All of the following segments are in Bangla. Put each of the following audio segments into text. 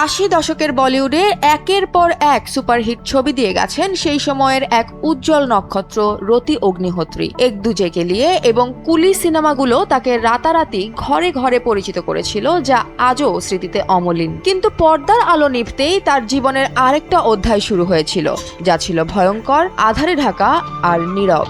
80 দশকের বলিউডে একের পর এক সুপারহিট ছবি দিয়ে গেছেন সেই সময়ের এক উজ্জ্বল নক্ষত্র রতি অগ্নিহোত্রী। এক দুজে কে লিয়ে এবং কুলি সিনেমাগুলো তাকে রাতারাতি ঘরে ঘরে পরিচিত করেছিল, যা আজও স্মৃতিতে অমলিন। কিন্তু পর্দার আলো নিভতেই তার জীবনের আরেকটা অধ্যায় শুরু হয়েছিল, যা ছিল ভয়ঙ্কর, আঁধারে ঢাকা আর নীরব।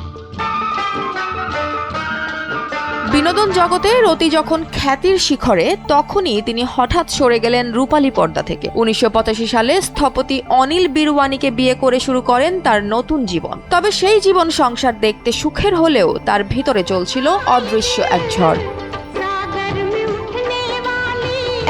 বিনোদন জগতে রতি যখন খ্যাতির শিখরে, তখনই তিনি হঠাৎ সরে গেলেন রূপালী পর্দা থেকে। 1985 সালে স্থপতি অনিল বিরওয়ানিকে বিয়ে করে শুরু করেন তার নতুন জীবন। তবে সেই জীবন সংসার দেখতে সুখের হলেও তার ভিতরে চলছিল অদৃশ্য এক ঝড়।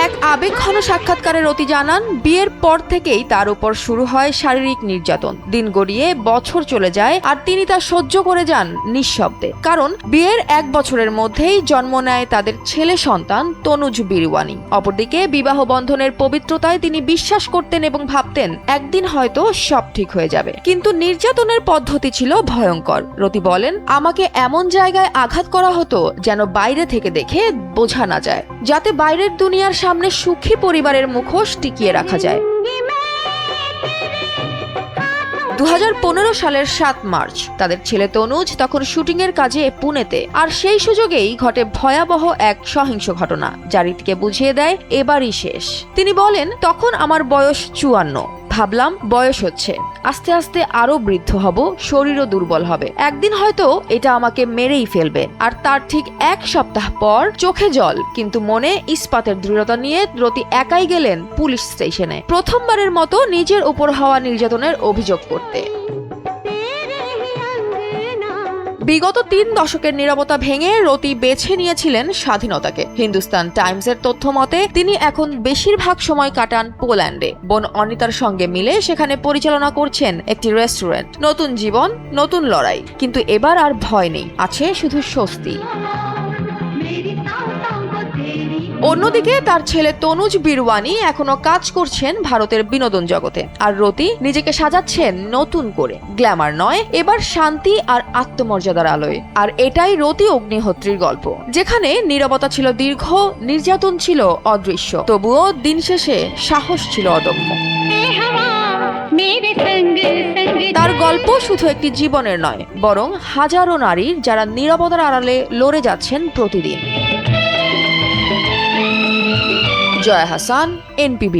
এক আবেগঘন সাক্ষাৎকারে রতি জানান, বিয়ের পর থেকেই তার উপর শুরু হয় শারীরিক নির্যাতন। দিন গড়িয়ে বছর চলে যায় আর তিনি তা সহ্য করে যান নিঃশব্দে। কারণ বিয়ের 1 বছরের মধ্যেই জন্ম নেয় তাদের ছেলে সন্তান তনুজ বিরওয়ানি। অপরদিকে বিবাহ বন্ধনের পবিত্রতায় তিনি বিশ্বাস করতেন এবং ভাবতেন একদিন হয়তো সব ঠিক হয়ে যাবে। কিন্তু নির্যাতনের পদ্ধতি ছিল ভয়ঙ্কর। রতি বলেন, আমাকে এমন জায়গায় আঘাত করা হতো যেন বাইরে থেকে দেখে বোঝা না যায়, যাতে বাইরের দুনিয়ার সামনে সুখী পরিবারের মুখোশ টিকিয়ে রাখা যায়। 2015 সালের 7 মার্চ তাদের ছেলে তনুজ তখন শুটিং এর কাজে পুনেতে, আর সেই সুযোগেই ঘটে ভয়াবহ এক সহিংস ঘটনা, যা রীতিকে বুঝিয়ে দেয় এবারই শেষ। তিনি বলেন, তখন আমার বয়স 54। ভাবলাম বয়স হচ্ছে, আস্তে আস্তে আরো বৃদ্ধ হব, শরীরও দুর্বল হবে, একদিন হয়তো এটা আমাকে মেরেই ফেলবে। আর তার ঠিক 1 সপ্তাহ পর চোখে জল কিন্তু মনে ইস্পাতের দৃঢ়তা নিয়ে রতি একাই গেলেন পুলিশ স্টেশনে, প্রথমবারের মতো নিজের উপর হওয়া নির্যাতনের অভিযোগ করতে। বিগত 3 দশকের নীরবতা ভেঙে রতি বেছে নিয়েছিলেন স্বাধীনতাকে। হিন্দুস্তান টাইমসের তথ্য মতে তিনি এখন বেশিরভাগ সময় কাটান পোল্যান্ডে। বোন অনিতার সঙ্গে মিলে সেখানে পরিচালনা করছেন একটি রেস্টুরেন্ট। নতুন জীবন, নতুন লড়াই, কিন্তু এবার আর ভয় নেই, আছে শুধু স্বস্তি। অন্যদিকে তার ছেলে তনুজ বিরওয়ানি এখনো কাজ করছেন ভারতের বিনোদন জগতে, আর রতি নিজেকে সাজাচ্ছেন নতুন করে। গ্ল্যামার নয়, এবার শান্তি আর আত্মমর্যাদার আলোয়। আর এটাই রতি অগ্নিহোত্রীর গল্প, যেখানে নীরবতা ছিল দীর্ঘ, নির্যাতন ছিল অদৃশ্য, তবুও দিন শেষে সাহস ছিল অদম্য। তার গল্প শুধু একটি জীবনের নয়, বরং হাজারো নারীর যারা নীরবতার আড়ালে লড়ে যাচ্ছেন প্রতিদিন। জয়া হাসান, NPB।